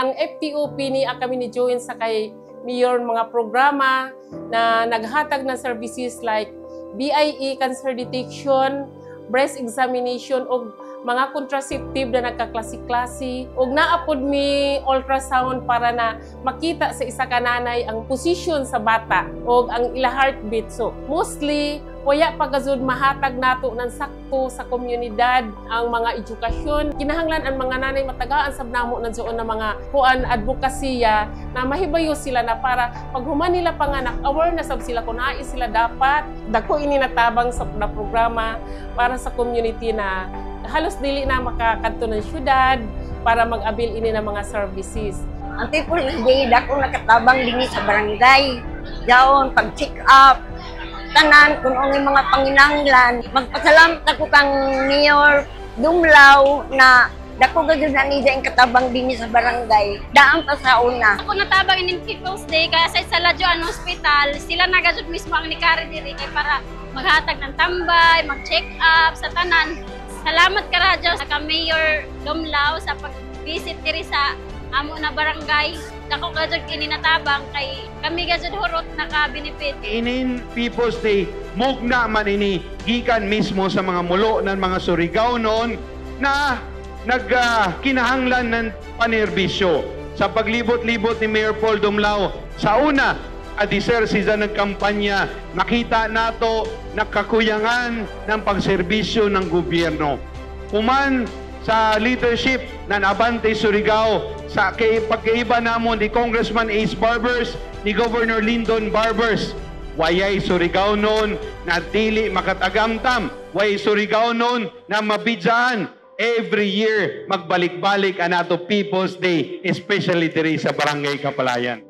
ang FTOP ni kami ni join sa kay Mayor mga programa na naghatag ng services like BIE, cancer detection, breast examination o mga contraceptive na nagkaklase-klase ug naapod mi ultrasound para na makita sa isa ka nanay ang posisyon sa bata o ang ila heartbeat. So mostly waya pagazud mahatag nato ng sakto sa komunidad ang mga edukasyon. Kinahanglan ang mga nanay matagaan sab namo ng doon na mga kuan advokasya na mahibayo sila na para pag human nila panganak aware na sab sila kung naay sila dapat. Dako ini natabang sa na programa para sa community na halos dili na makakadto ng syudad para mag-abil ini ng mga services. Ang People's Day, dako nakatabang din sa barangay. Yaon, pag-check up, tanan, kung ang mga panginanglan. Magpasalamat ako kang Mayor Dumlao na dako gagawin na niya ang katabang din sa barangay. Daan pa sa una. Ako natabang in People's Day kaya sa Saladyoan Hospital, sila nagadjud mismo ang nikari diri kay para maghatag ng tambay, mag-check up sa tanan. Salamat ka radyo sa Mayor Dumlao sa pag-visit diri sa amo na barangay. Dako gajud kini natabang kay kami gajud hurot naka-benefit. Inin People's Day, mugna man ini gikan mismo sa mga mulo ng mga Surigao noon na nagkinahanglan ng panerbisyo sa paglibot-libot ni Mayor Paul Dumlao. Sa una, adiser siya ng kampanya, makita nato nakakuyangan ng pagserbisyo ng gobyerno. Human sa leadership ng Abante Surigao, sa pagkaiba namon ni Congressman Ace Barbers, ni Governor Lyndon Barbers, wayay Surigao noon na dili makatagamtam, wayay Surigao noon na mabidyaan. Every year, magbalik-balik ang ato People's Day, especially diri sa Barangay Kapalayan.